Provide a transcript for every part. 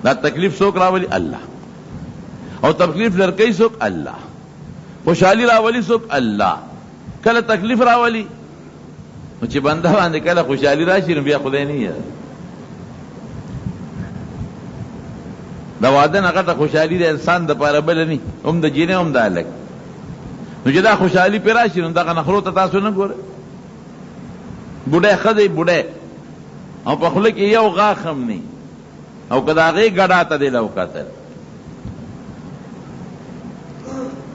دا تکلیف څوک راولي؟ الله. او تکلیف لرکئی څوک؟ الله. خوشحالی راولي څوک؟ الله. کله تکلیف راولي نو چې بنده باندې کله خوشحالی راشي نو بیا خدای نه یاد. دا واده نه غټه خوشحالی د انسان د پاره بل نه، هم د جینه هم د هلک. نو چې دا خوشحالی پې راشي نو دغه نخرو ته تاسو نه ګوره. بوډی ښه دی بوډی او په خوله کې یو غاښ هم نه، او که د هغې ګډا ته دی له وکتل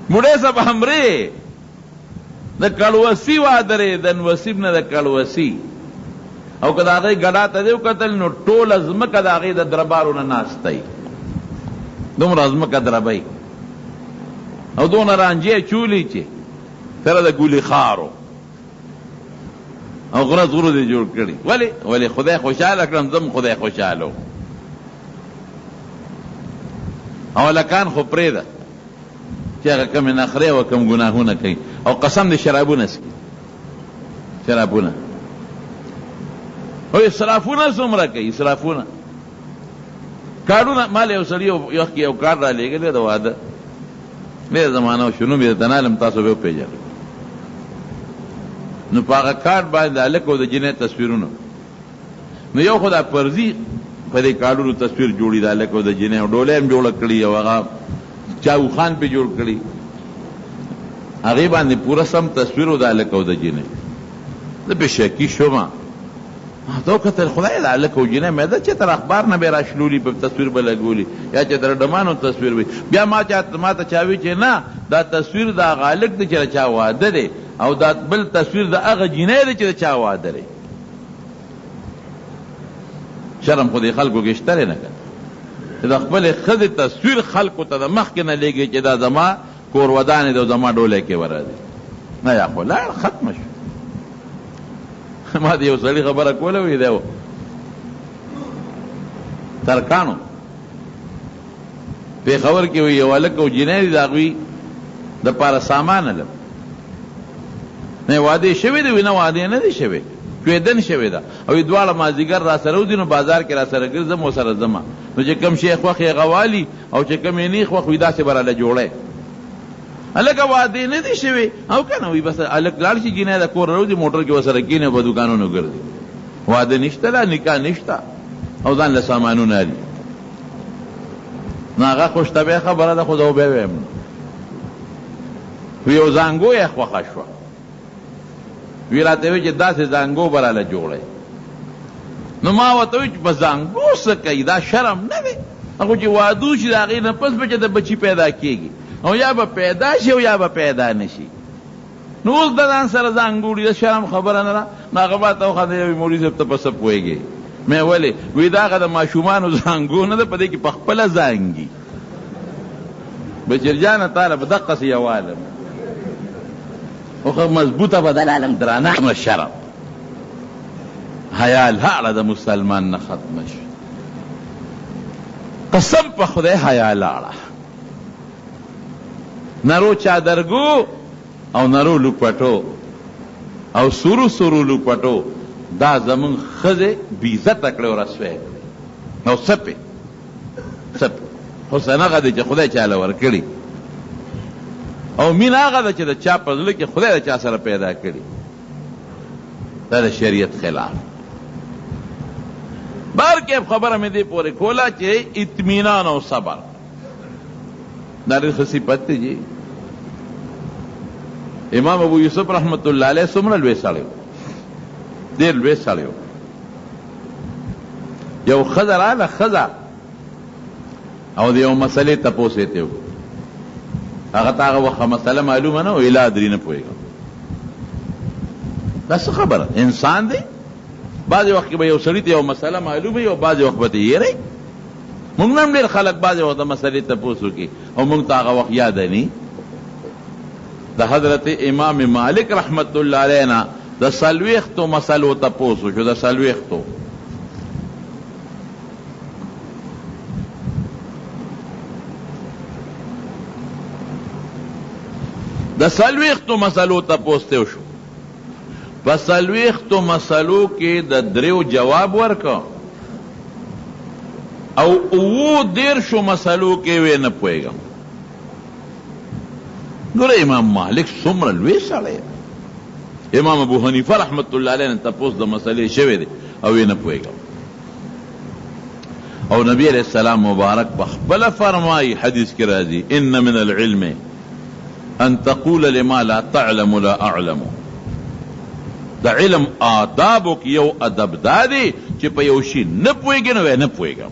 بوډی صاحب همرې د کړوسي واده دی، د نوسیب نه د کړوسي، او که د هغې ګډا ته دی وکتل نو ټوله ځمکه د هغې د دربارو نه ناستی، دومره ځمکه دربی او دونه رانجې چولی چې سره د ګولي خارو او غرض غرو دی جوړ کړي. ولې خدای خوشحاله کړم، زم خدای خوشحاله و. او لکان خو پرېږده چې هغه کمې نخرې او کم ګناهونه کوي، او قسم دی شرابونه څکي، شرابونه او اسرافونه څومره کوي، اسرافونه. کارونه مال یو سړي یو کار را لېږلی د واده ډېره زمانه و، شنو مې درته نالم تاسو به وپېژنئ. نو په هغه کارډ باندې د هلک او د جنۍ تصویرونه، نو یو خو دا فرضي په دې کارډونو تصویر جوړي د هلک او د جنۍ، او ډولۍ هم جوړه کړي او هغه چاوخان پې جوړ کړي، هغې باندې پوره سم تصویر و د هلک او د جنۍ. زه پې شکي شوم، دا وکتل خدای د هلک او جنۍ مې ده چې تر اخبار نه به یې راشلولي په تصویر به لګولي، یا چې تر ډمانو تصویر وي. بیا ما ته چا وي چې نه دا تصویر د هغه هلک دی چې د چا واده دی، او دا بل تصویر د هغه جنۍ دی چې د چا واده دی. شرم خو دې خلکو کې شته دی نه که چې د خپلې ښځې تصویر خلکو ته د مخکې نه لېږي چې دا زما کور ودانې دی او زما ډولی کې ورځي. نه یا خو لاړ ختمه شو. ما د یو سړي خبره کوله، وی دی ترکانو پېښور کې وي یو هلک او جنۍ دي، د هغوی دپاره سامان علم نه واده شوی دی، وی نه واده نه دی شوی، شویدن شوی ده، او دواړه مازدیګر را سره وځي نو بازار کې را سره ګرځم او سره ځمه، نو چې کوم شیخ خوښ یې غوالي او چې کوم یې نیخ خوښ وي داسې به راله جوړی. هلکه واده نه دی شوی او که نه وي بس هلک لاړ شي جنۍ د کور راوځي موټر کې ورسره کښېني او په دوکانونو ګرځي. واده نشته لا نکاح نشته او ځان له سامانونه الي. نو هغه خوشطبعه خبره ده، خو زه وبیا ویم وی یو زانګو یې خوښه شوه، وی راته وی چې داسې زانګو به راله جوړی. نو ما ورته وی چې په زانګو څه کوي، دا شرم نه دی. هغه چې واده وشي د هغې نه پس به چې د بچي پیدا کېږي، او یا به پیدا شي او یا به پیدا نه شي. نو اوس د ځان سره زانګوړي، د شرم خبره نه ده. نو هغه ما ته وخندل، مولوي صاحب ته په څه پوهېږې؟ مې ولې؟ وی دا هغه د ماشومانو زانګو نه ده، په دې کې په خپله زانګي. بچرجانه تاله په دقسې یو عالم خو مضبوطه بدل عالم درانه شرم حیا لاړه د مسلمان نه ختمه شو. قسم په خدای حیا لاړه. نرو چادرګو او نرو لوپټو او سورو سورو لوپټو دا زمون ښځې بېعزته کړې او رسوی کړې. او څپې حسن هغه دی چې خدای چاله ورکړي، او مین هغه ده چې د چا په زړه کې خدای د چا سره پیدا کړي. دا د شریعت خلاف. بارکیب خبره مې دې پورې کوله چې اطمینان او صبر دا ډېر ښه صفت دی جی. امام ابو یوسف رحمت الله علیه څومره لوی سړی و، ډېر لوی سړی و. یو ښځه راله، ښځه او د یو مسلې تپوس یې ته وکړو. هغه ته هغه وخت مسله معلومه نه و، الا ادري نه پوهېږم. دا څه خبره؟ انسان دی. بعضې وخت کې به یو سړي ته یو مسله معلومه وي او بعضې وخت به ته یېری. مونږ نه هم ډېر خلک بعضې وخت د مسلې تپوس وکړي او مونږ ته هغه وخت یاده ني. د حضرت امام مالک رحمت الله علیه نه د څلوېښتو مسلو تپوس وشو، د څلوېښتو. د څلوېښتو مسلو تپوس ته وشو. په څلوېښتو مسلو کې د دریو جواب ورکړه. او 30 مسلو کې وې نه پوهېږم. ګوره امام مالک څومره لوی سړی، امام ابو حنیفه رحمت الله علیه نه تپوس د مسلې شوی دی او یې نه پوهېږم. او نبی علیہ السلام مبارک بخبل فرمائی حدیث کی راضی ان من العلم ان تقول لما لا تعلم لا اعلم. دا علم آدابو کی یو ادب دادی چی پا یوشی نپوئیگی نوے نپوئیگا.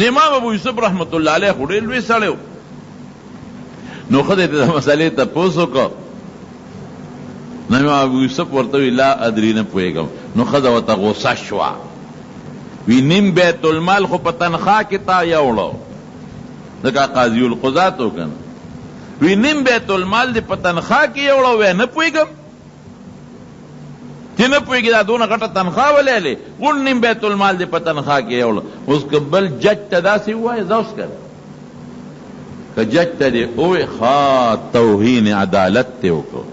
امام ابو یوسف رحمت اللہ علیہ خوڑی لوی ساڑیو نو خدای تا مسئلے تا پوسو کو امام ابو یوسف ورطوی لا ادری نپوئیگا نو خدای و تا غصہ شوا وی نیم بیت المال خو په تنخوا کې تا یوړو دغه قاضی القضات وکړ وی نیم بیت المال دې په تنخوا کې یوړو و نه پوهېږم چې نه پوهېږي دا دونه غټه تنخوا ولې ګون نیم بیت المال دې په تنخوا کې یوړو. اوس که بل جج ته داسې ووایه دا اوس کړه که جج ته دې ووایي ښه توهین عدالت ته وکړو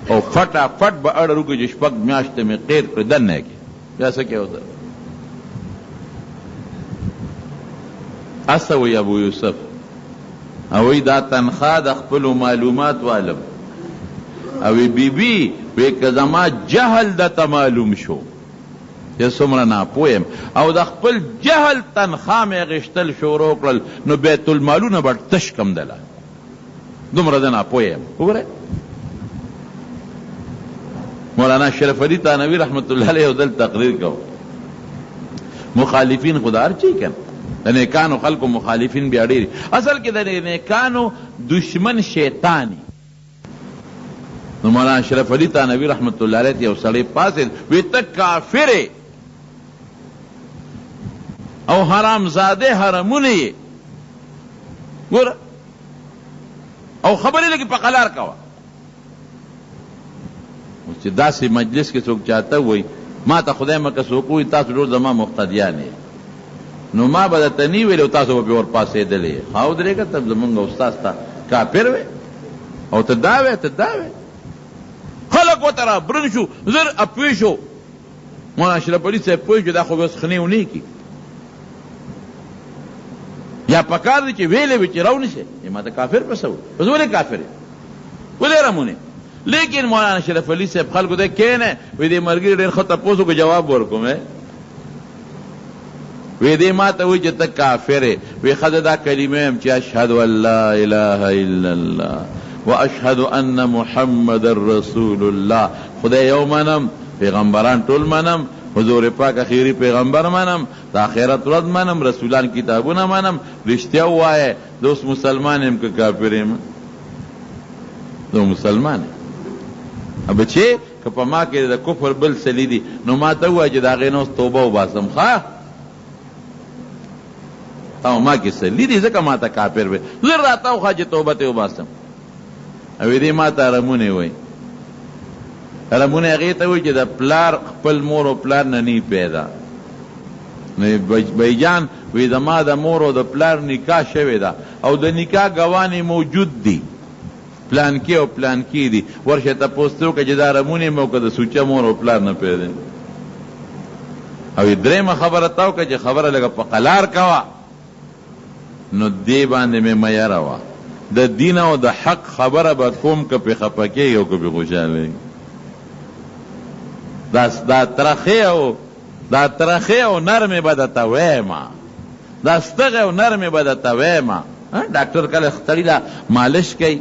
او فټافټ به اړه وکړي چې 6 میاشتې مې قیر کړې دننه کې بیا څه کې وته اسوی ابو یوسف اوی دا تنخوا د خپل معلومات والم اوی بی بی وی که زما جهل دته معلوم شو چې څومره ناپویم او د خپل جهل تنخوا مې غشتل شروع کړل نو بیت المالونه به تش کم دله دومره د ناپویم. وګورئ مولانا شرف علي تانوي رحمت الله علیه یو دل تقریر کو مخالفین خدا هر چی کن د نیکانو خلکو مخالفین بیا ډېر اصل کې د نیکانو دشمن شیطانی. نو مولانا اشرف علي تانوي رحمت الله علیه یو سړی پاسې وی ته کافر او حرامزاده حرمونه یې ګوره او خبرې لګي په قلار کوه. چې داسې مجلس کې څوک چاته وای ما ته خدای مکه څوک وایي تاسو ټول زما مقتدیان یې نو ما به درته نه ویلې او تاسو به پرې ورپاسېدلې ښه ودرېږه ته زمونږ استاد ته کافر وې او ته دا وې ته دا وې خلک ورته رابرن شو زر اپوی شو. مولانا اشرف علي صاحب پوه شو دا خو بس خنې ونې کي یا پکار دی چې ویلې وې چې راو نشي ما ته کافر پسه و بس ولې کافر یې ولې رمونې. لیکن مولانا اشرف علي صاحب خلکو ته کېنه وی دې مرګي ډېر ښه تپوسو کو جواب ورکوم وی دې ما ته وایي چې ته کافر یې وی ښه دا کلمه یم چې اشهد ان لا اله الا الله واشهد ان محمد رسول الله خدای یو منم پیغمبران ټول منم حضور پاک اخیری پیغمبر منم د آخرت ورځ منم رسولان کتابونه منم رښتیا ووایه د اوس مسلمان یم که کافر یم زه مسلمان یم بچې که په ما کې د کفر بل سلی دي نو ما ته ووایه چې د هغې نه اوس توبه وباسم ښه او ما کې سلی دي ځکه ما ته کافر وی زر راته وښه چې توبه ته وباسم او دې ما ته رمونې وایي رمونې هغې ته وایي چې د پلار خپل مور او پلار نه نی پیدا نو بیجان وی زما د مور او د پلار نکاح شوې ده او د نکاح ګوانې موجود دي پلانکی او پلانکی دي ورشه تپوس ته وکړه چې دا رمونې مو که د سوچه مور او پلار نه پیدا او درېیمه خبره ته وکړه چې خبره لږه په قلار کوه نو دې باندې مې میره وه د دین او د حق خبره به کوم که پې خفه کېږي او که پې خوشحاله دا ترخې او نرمې به درته ویمه دا ستغې او نرمې به درته ویمه ډاکټر کله ستړي له مالش کوي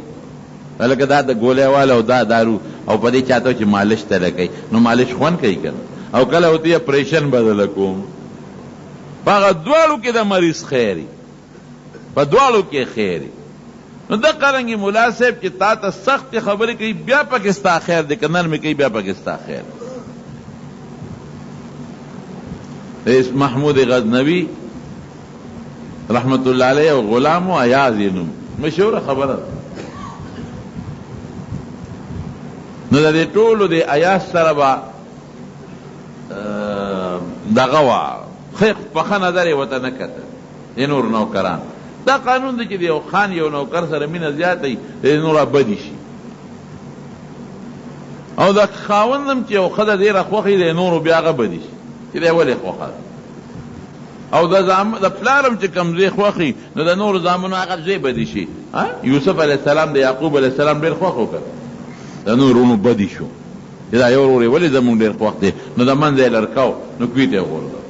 لکه دا د ګولۍ والا او دا دارو او په دې چاته چې مالش ته لګوي نو مالش خوند کوي که او کله ورته اپریشن بدله کوم په هغه دواړو کې د مریض خیري په دواړو کې خیري. نو دا قرنګي ملا صاحب چې تا ته سخت خبرې کوي بیا پکې ستا خیر دی که نرمې کوي بیا پکې ستا خیر. رئیس محمود غزنوي رحمت الله علیه او غلام و ایاز یې نوم مشهوره خبره نو د دې ټولو د ایاز سره به دغه وه ښه په ښه نظر یې ورته نه کتل د نور نوکران دا قانون دی چې د یو خان یو نوکر سره مینه زیاته وي د نوره بدي شي او د خاوند هم چې یو ښځه ډېره خوښ وي د نورو بیا هغه بدي شي چې دی ولې خوښه ده او د پلارم چې کوم زوی خوښي نو د نورو زامنو هغه زوی بدي شي. یوسف علیه السلام د یعقوب علیه السلام ډېر خوښ وکړ، د نورونو بدي شو چې دا یو ورور یې ولې زمونږ ډېر خوښ دی، نو د منځه یې لرکاو نو کویته یې غورځاو.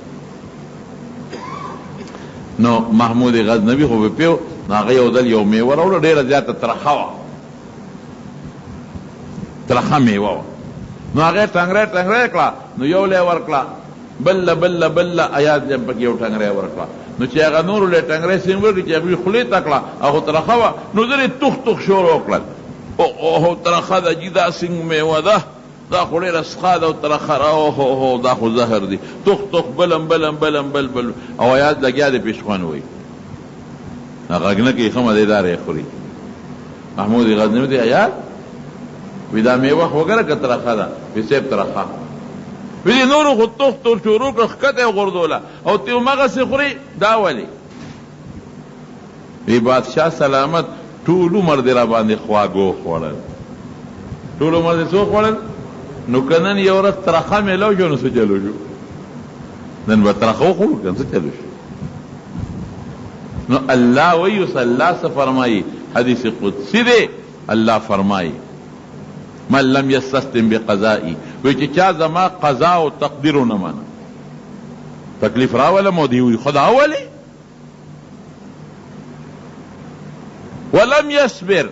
نو محمود غزنوي خو به پیو نو هغه یو ځل یو میوه راوړه، ډېره زیاته ترخه وه، ترخه میوه وه. نو هغه ټنګری ټنګری کړه، نو یو لی ورکړه، بله بله بله ایاز یم پکې یو ټنګری ورکړه. نو چې هغه نورو لی ټنګری سیم ورکړي چې هغوی خولې ته کړه هغه ترخه وه، نو ځل یې تخ تخ شروع وکړل. اوهو ترخه ده جي، دا څنګه میوه ده، دا خو ډېره سخه ده او ترخه ده، اوهو دا خو زهر دی. تخ تخ بلم بلم بلم بل بل او ایاز لګیا دی پیشخوان وایي غږ نه کوي، ښه مزېدار یې خوري. محمود غزنوي دی ایاز وی دا میوه خو وګوره که ترخه ده، وی صاحب ترخه. وی دې نورو خو تخ تور شروع کړه، ښکته یې غورځوله او ته همغسې خوري، دا ولې؟ وی بادشاه سلامت ټول عمر دې را باندې خواږو خوړل، ټول عمر دې څو خوړل؟ نو که نن یو ورځ ترخه میلاو شو نو څه چلو شو؟ نن به ترخه وخورو که څه چلو شو؟ نو الله وی اوس الله څه فرمایي، حدیث قدسی دی، الله فرمایي من لم یستسلم بقضائی، وی چې چا زما قضا او تقدیر ونه منه تکلیف راولم او دی وی خدا اولی ولم یصبر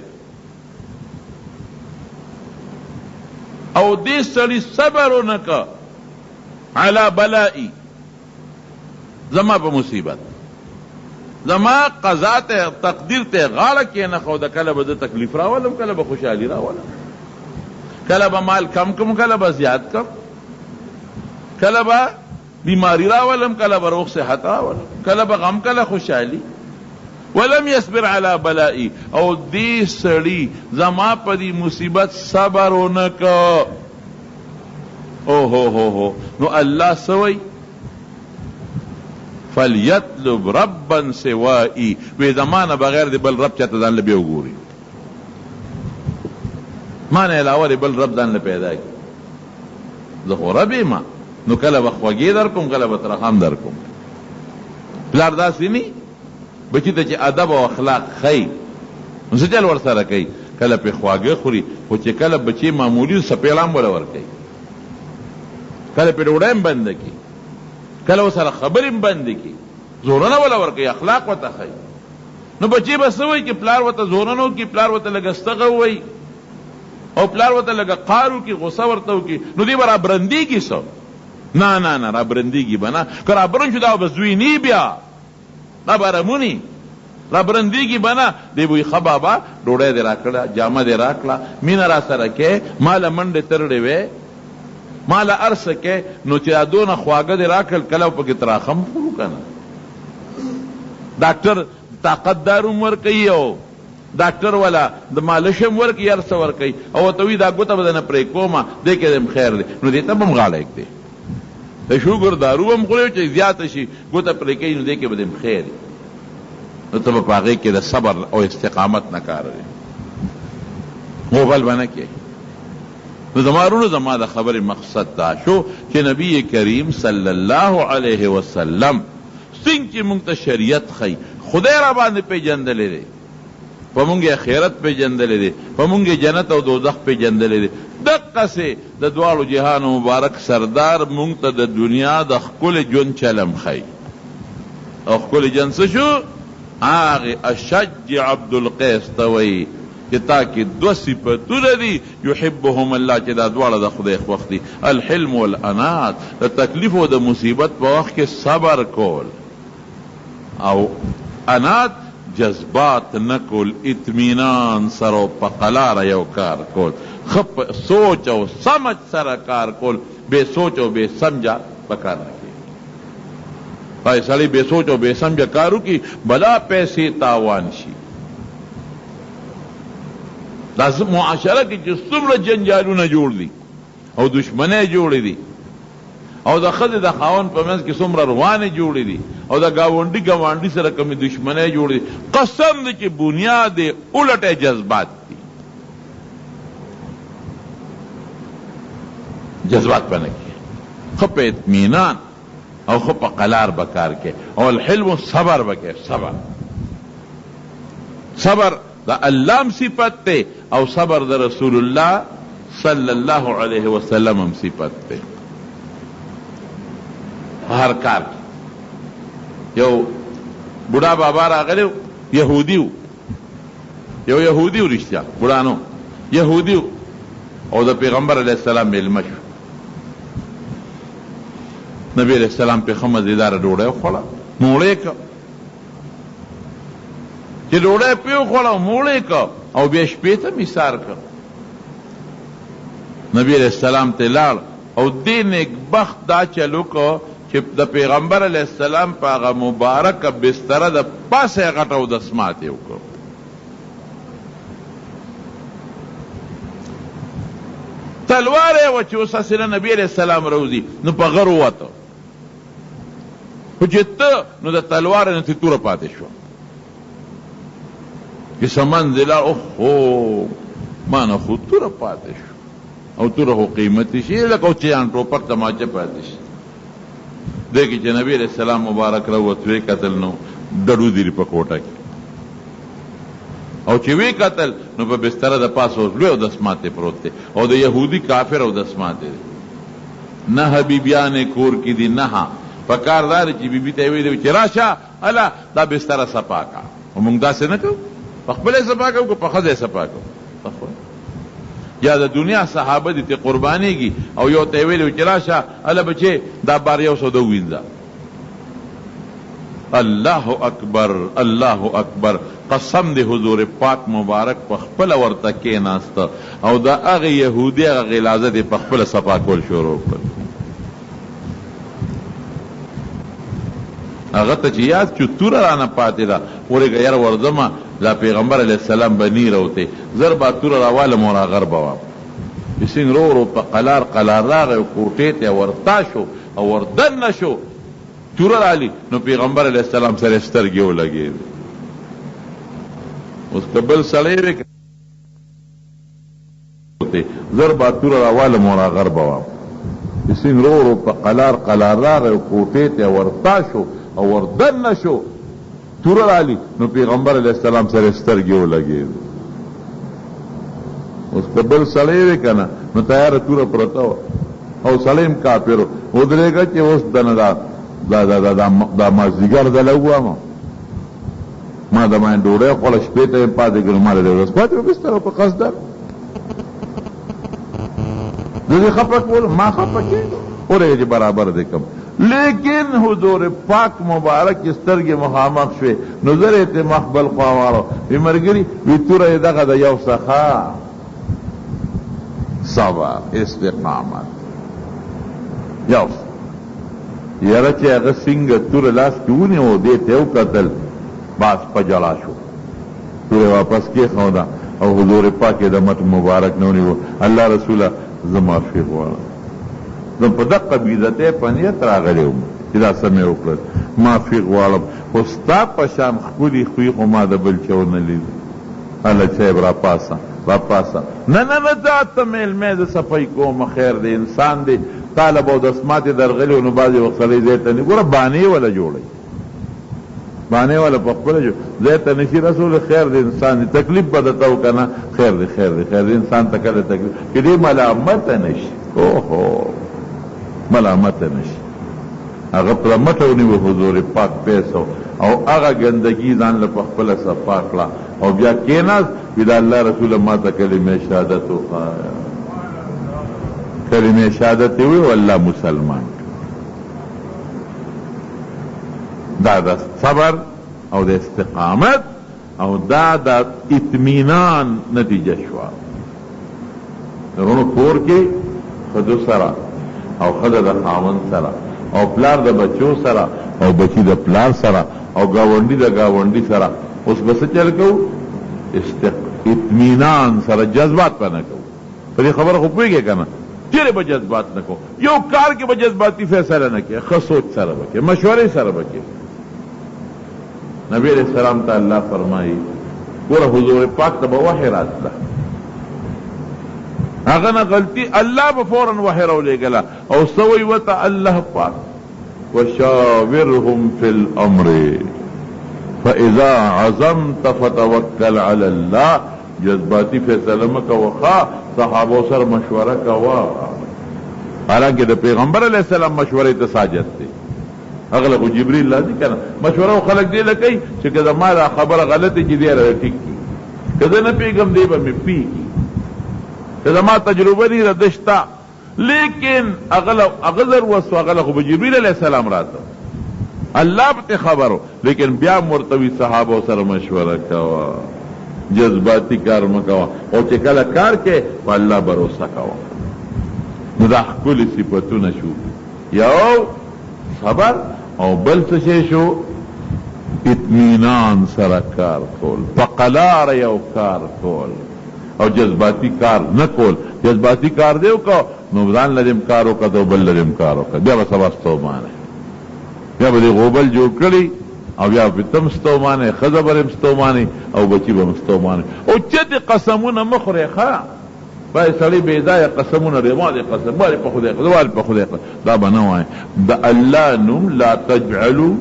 او دې سړي صبر ونه که علی بلائی، زما په مصیبت زما قضا ته تقدیر ته غاړه کېنښوده، کله به د تکلیف راولم کله به خوشحالي راولم، کله به مال کم کم کله به زیاد کم، کله به بیماری راولم کله به روغ صحت راولم، کله به غم کله خوشحالي. ولم یصبر علی بلائی، او دې سړي زما په دې مصیبت صبر ونه که. اوهو نو الله څه وایي؟ فلیطلب ربا سوائی، وی زما نه بغیر د بل رب چاته ځان له بیا وګوري، ما نه علاوه بل رب ځان له پیدا کړي، زه خو رب یم، نو کله به خوږې در کوم کله به ترخه در کوم. پلار داسې نه بچي ته چې ادب او اخلاق ښیي نو څه چل ورسره کوي، کله پې خواږه خوري، خو چې کله بچي معمولي سپېړه هم وله ورکوي، کله پې ډوډۍ هم بنده کړي، کله ورسره خبرې هم بندې کړي، زورنه وله ورکوي، اخلاق ورته ښیي. نو بچي به څه وایي چې پلار ورته زورنه وکړي، پلار ورته لږه ستغه ووایي او پلار ورته لږه قار وکړي، غصه ورته وکړي، نو دی به رابرندېږي څه؟ نه نه نه رابرندېږي به نه، که رابرند شو دا به زوی نی بیا، دا به رمونی، رابرندېږي به نه. دی به وایي ښه بابا ډوډۍ دې راکړه، جامه دې راکړه، مینه را سره کې، ماله منډې ترړې وې، ماله هر څه کې، نو چې دا دونه خواږه دې راکړل کله پکې تراخه هم خورو که نه. ډاکټر طاقتدار هم ورکوي او ډاکټر والا د مالش هم ورکوي، هر څه ورکوي، او ورته وایي دا ګوته به درنه پرې کومه، دې کې دې خیر دی، نو دې ته به هم غاړه ږدي، د شوګر دارو هم خوري چې زیاته شي ګوته پرې کوي، نو دې کې به دې هم خیر دی، نو ته به په هغې کې د صبر او استقامت نه کار دی، غوبل به نه کوي. نو زما وروڼو زما د خبرې مقصد دا شو چې نبی کریم صلی الله علیه وسلم څنګه چې موږ ته شریعت ښیي، خدای را باندې پیژندلی دی، په مونږ یې خیرت پیژندلی دی، په مونږ یې جنت او دوزخ پیژندلی دی. دقسې د دواړو جهانو مبارک سردار مونږ ته د دنیا د ښکلي ژوند چلم ښیي. او ښکلي ژوند څه شو؟ هغې اشج عبدالقیس ته وایي چې تا کې دوه صفتونه دي یحبهم الله، چې دا دواړه د خدای خوښ دي، الحلم والانات، د تکلیف او د مصیبت په وخت کې صبر کول، او انات جذبات نکول، اطمینان سره او په قلاره یو کار کول، ښه سوچ او سمج سره کار کول، بې سوچ او بې سمجه په کار نه کوي. پای سړی بې سوچ او بې سمجه کار وکړي بلا پیسې تاوان شي. دا معاشره کې چې څومره جنجالونه جوړ دي او دشمنۍ جوړې دي او د ښځې د خاوند په منځ کې څومره روانې جوړې دي او د ګاونډي سره کومې دشمنۍ جوړې دي، قسم دی چې بنیاد یې الټه جذبات دي، جذبات په نه کښې ښه په اطمینان او خو په قلار بکار کې. او الحلم صبر بکې، صبر دا اللام صفت تے او صبر دا رسول اللہ صلی اللہ علیہ وسلم ہم صفت تے. ہر کار کی یو بڑا بابا راغلیو یہودیو، یو یہودیو رشتہ بڑانو یہودیو او دا پیغمبر علیہ السلام میلمه شو. نبی علیہ السلام پہ خمزیدار ډوډۍ وخوړه، موړې که چې ډوډۍ پې وخوړه موړې که او بیا شپې ته میثار که. نبی علیہ السلام ته لاړ او دې نیک بخت دا چلو که چې د پیغمبر علیہ السلام په هغه مبارکه بستره د پاسه غټه او دسمات یې وکړو. تلوار یې وه چې اوس هسې نبی علیہ السلام روځي نو په غر ووته، خو چې ته نو د تلوار نه تې توره پاتې شوه. که سمنځ لاړ اوهو ما نه خو توره پاتې شو، او توره خو قیمتي شي لکه چیان ټوپک تماچه پاتې شي. دې کې چې نبی علیہ السلام مبارک راووت ویې کتل نو ډډو دي په کوټه کې، او چې وی قتل نو په بستره د پاسه اوس لوی اودسمات پروت دی او د یهودي کافر اودسمات دی. نه بیبیانې کور کې دي نه پکار دار چې بیبي ته ویلي چې راشه الا دا بستره صفا کا، او موږ داسې نه کوو، په خپله یې صفا کوو که په ښځه یې صفا کوو. یا د دنیا صحابه دي ته قربانېږي او یو ته یې ویلي چې راشه الا بچې دا بار یو سو د ووینځه. اللہ اکبر اللہ اکبر، قسم دے حضور پاک مبارک پخپل ورته کېناسته او دا هغه یهودي هغه غلاظه دې پخپل صفا کول شروع کړ. هغه ته چې یاد چې توره رانه پاتې ده ورېږه یاره ورځمه دا پیغمبر علیه السلام به نی روته زر با توره راوالم او راغر به وام. بسنګ رو رو په قلار قلار راغی کوټې ته ورتا شو او وردننه شو توره رالی نو پیغمبر علیہ السلام سره سترګې ولګېدې. اوس که بل سړی وی زر با توره راوالم او راغر به وام. بسنګ رو رو په قلار قلار راغی کوټې ته ورتا شو او وردننه شو توره رالی نو پیغمبر علیہ السلام سره سترګې ولګېدې. اوس که بل سړی وی که نه نو تیاره توره پرته وه او سړی هم کافر و ودرېږه چې اوس دنه دا مازدیګر دله ووایم ما د ماین ډوډۍ خوړه شپې ته یم پاتې کړو ما له دې ورځ پاتې وه بستره په قصدر زه دې خفه کولم ما خفه کېږم ورېږه چې برابر دې کم. لیکن حضور پاک مبارک سترګې مخامخ شوې نو زر یې ته مخ بل خوا واړو وی ملګري وی توره یې دغه د یو څخه صبر استقامت یو یاره چې هغه څنګه توره لاس کې ونیو دې ته وکتل باس په ژړا شو توره واپس کېښوده او حضور پاک یې د مټ مبارک نه ونیو. الله رسوله زه معافي غواړم، زه په دقه بېعزتۍ په نیت راغلی وم چې دا څه مې وکړل، معافي غواړم خو ستا په شان ښکلي خوی خو ما د بل چا ونه لیدل. الله صاحب راپاسه نه دا ته میلمې د صفۍ کومه خیر دی انسان دی طالب او دسمات درغلی نو بعضې وخت سړی ځای ته نه ګوره بانې وله جوړوي بانې وله په خپله ځای ته نشي رسول خیر دی انسان دی تکلیف به درته وکنه خیر دی انسان ته کله تکلیف که دې ملامته نشي اوهو ملامته نشي هغه پله مټه ونیو حضور پاک پیسو او هغه ګندګي ځان له په خپله صفا کړه او بیا کېناست وي د الله رسوله ما ته کلمې شهادت وښایه کلمه شهادت وی والله مسلمان. دا د صبر او د استقامت او دا د اطمینان نتیجه شوه. رونو کور کې ښځو سره او ښځه د خاوند سره او پلار د بچو سره او بچی د پلار سره او ګاونډي د ګاونډي سره اوس به څه چل کوو اطمینان سره جذبات به نه کوو. په دې خبره خو پوهېږې که نه چیرې به جذبات نه کو یو کار کې به جذباتي فیصله نه کې ښه سوچ سره به کې مشورې سره به کې. نبی علیہ السلام ته الله فرمایي ګوره حضور پاک ته به وحی راتله هغه نه غلطي الله به فورا وحی راولېږله او څه وایي ورته الله پاک وشاورهم في الامر فاذا عزمت فتوکل علی الله. جذباتی فیصله مکه وخا صحابو سره مشوره کوا. حالانکه د پیغمبر علیہ السلام مشورې ته ساجد دی. اغلب جبريل لازم کنه مشوره خلق دی لکه چې کله ما دا خبره غلطه چې دی را ټیک کی کله نه پیغام دی به مې پی کله ما تجربه دی ردشتا. لیکن اغلر وسو اغلب جبريل علیہ السلام راته الله به خبرو، لیکن بیا مرتوی صحابه سره مشوره کوا. جذباتی کار مکوا او چې کله کار کې په الله باور کوا. نو دا خپل صفاتونه شو، یو صبر او بل څه شو اطمینان سره کار کول، پقلار یو کار کول او جذباتی کار نه کول. جذباتی کار دیو کو نو ځان لدیم کار وکړه او بل لدیم کار وکړه، بیا به سبا ستومانه، بیا به غوبل جوړ کړي او بیا به تم ستومانه، ښځه به هم ستومانه او بچي به هم ستومانه. او چت قسمونه مخوره ښه بای سړی بې ځایه قسمونه دی، ما دې قسم والې په خدای والې په خدای دا به نه وایي. د الله نوم لا تجعلوا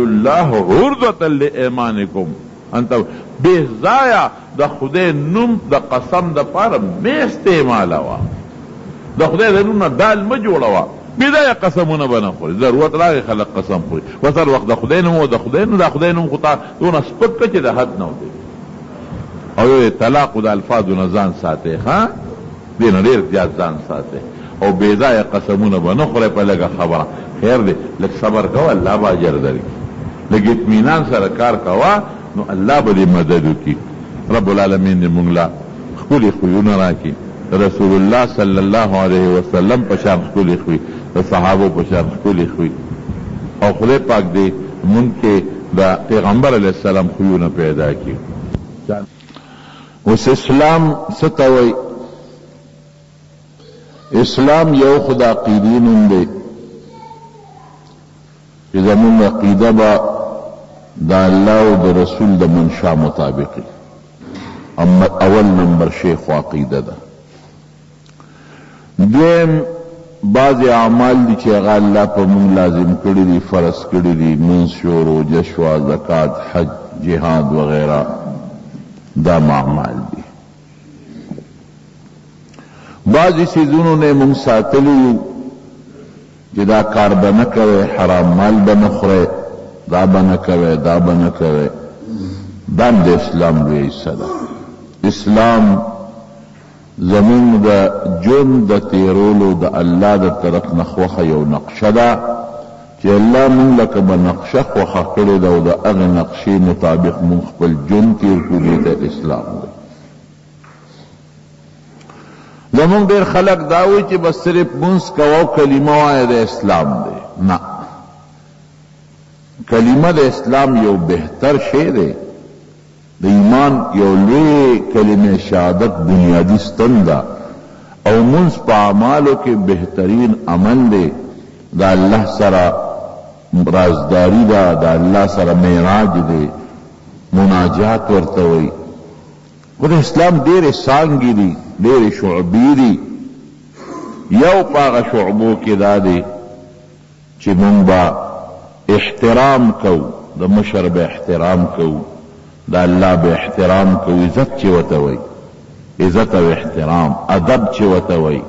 الله عرضة لایمانکم. انت بې ځایه د خدای نوم د قسم دپاره مه استعمالوه، د خدای د نوم نه دال مه جوړوه. بې ځایه قسمونه به نه خوري، ضرورت راغی خلک قسم خوري، بس هر وخت د خدای نوم و د خدای نوم، د خدای نوم خو تا دونه سپک که چې د حد نه دی. او یو طلاق د الفاظو نه ځان ساتئ، ها دې نه ډېر زیات ځان ساتئ. او بې ځایه قسمونه به نه خورئ په لږه خبره. خیر دی لږ صبر کوه، الله به اجر درکړي. لږ اطمینان سره کار کوه نو الله به دې مدد وکړي. رب العالمین دې موږ له ښکلي خویونه راکړي، رسول الله صلی الله علیه وسلم په شان ښکلي خوی، د صحابو په شان ښکلي خوی، او خدای پاک دې موږ کې د پیغمبر علیه السلام خویونه پیدا کړي. اوس اسلام ستوي، اسلام یو خدا عقیدی نوم دی چې زموږ عقیده به د الله او د رسول د منشا مطابق وي. اول نمبر شیخ عقیده ده. دویم بعض اعمال دي چې هغه الله په موږ لازم کړي دي، فرض کړي دي، منځ شو، روژه شوه، زکات، حج، جهاد وغیرہ، دا اعمال دي. بعضی څیزونو نه موږ ساتلي یو چې دا کار به نه کوئ، حرام مال به نه خورئ، دا به نه کوئ، دا به نه کوئ. دا هم د اسلام لویه حصه ده. اسلام زمون د ژوند د تیرولو د الله د طرف نه خوښه یو نقشه ده چې الله مونږ لکه به نقشه خوښه کړې ده او د هغې نقشې مطابق مونږ خپل ژوند تیر کړو. دې ته اسلام دی. زمونږ ډېر خلک دا وایي چې بس صرف مونځ کوه او کلمه وایه د اسلام دی. نه، کلمه د اسلام یو بهتر شی دی. د ایمان یو لوی کلمه شهادت بنیادی ستن ده او منځ په اعمالو کې بهترین عمل دی. د الله سره رازداری ده، د الله سره معراج دی، مناجات ورته وایي. خو د اسلام ډېرې څانګې دي، ډېرې شعبې دي. یو په هغه شعبو کې دا دی چې موږ به احترام کوو، د مشر به احترام کوو، د الله به احترام کوو. عزت چې ورته وایي، عزت او احترام، ادب چې ورته وایي،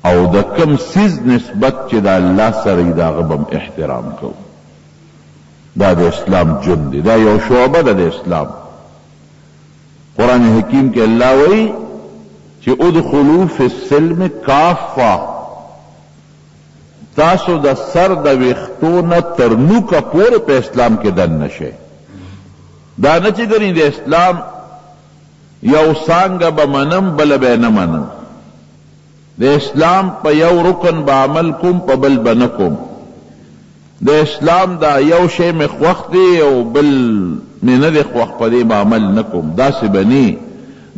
او د کوم څیز نسبت چې د الله سره وي د هغه به احترام کوو. دا د اسلام ژوند دی، دا یو شعبه ده د اسلام. قرآن حکیم کې الله وایي چې ادخلوا فی السلم کافه، تاسو د سر د ویښتو نه تر نوکه پورې په اسلام کې دننه شئ. دا نه چې ګنې د اسلام یو څانګه به منم بله به نه منم، د اسلام په یو رکن به عمل کوم په بل به نه کوم، د اسلام دا یو شی مې خوښ دی او بل مې نه دی خوښ په دې به عمل نه کوم. داسې به نه.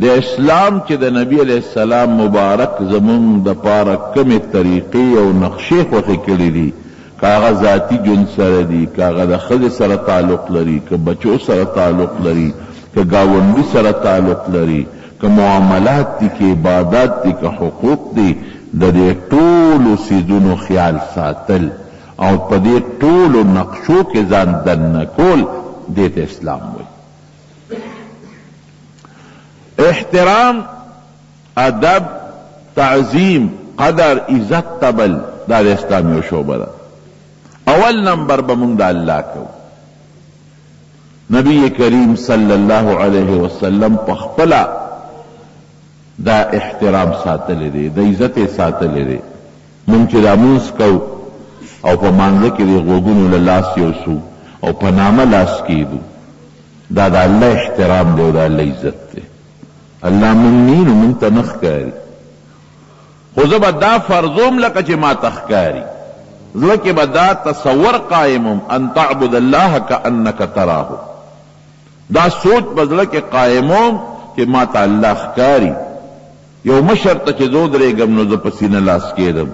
د اسلام چې د نبی علیه السلام مبارک زمونږ دپاره کومې طریقې او نقشې خوښې کړي دي، که هغه ذاتي ژوند سره دي، که هغه د ښځې سره تعلق لري، که بچو سره تعلق لري، که ګاونډي سره تعلق لري، که معاملات دي، که عبادات دي، که حقوق دي، د دې ټولو څیزونو خیال ساتل او په دې ټولو نقشو کې ځان دننه کول دې ته اسلام وایي. احترام، ادب، تعظیم، قدر، عزت تبل دا د اسلام یو شعبه ده. اول نمبر به مونږ د الله کوو. نبی کریم صلی الله علیه وسلم په خپله دا احترام ساتلی دی، د عزت یې ساتلی دی. مونږ چې دا مونځ کوو او په مانځه کې د غوږونو له لاس یوسو او په نامه لاس کیږدو، دا د الله احترام دی او د الله عزت دی. الله مونږ نی نو مونږ ته نه ښکاري، خو زه به دا فرضوم لکه چې ما ته ښکاري. زړه کې به دا تصور قائمم ان تعبد الله کأنک تراه، دا سوچ به زړه کې قائموم چې ما ته الله ښکاري. یو مشر ته چې زه ودرېږم نو زه په سینه لاس کېدم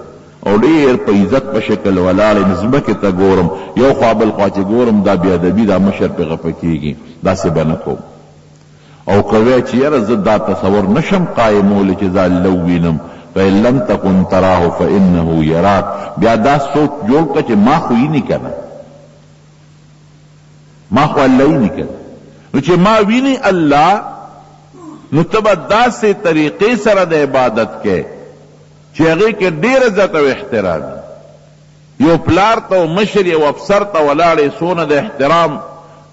او ډېر په عزت په شکل ولاړ یم، ځمکې ته ګورم، یو خوا بل خوا چې ګورم دا بې ادبي، دا مشر پې غفه کېږي. داسې به نه کوم. او که وی چې یاره زه دا تصور نشم قایمولی چې زه الله ووینم، فإن لم تكن تراه فإنه یراک، بیا دا سوچ جوړ کړه چې ما خو ویني که نه، ما خو الله ویني که نه. نو چې ما ویني الله، نو ته به داسې طریقې سره د عبادت کې چې هغې کې ډېر عزت او احترام. یو پلار ته او مشر یو افسر ته ولاړې، څونه د احترام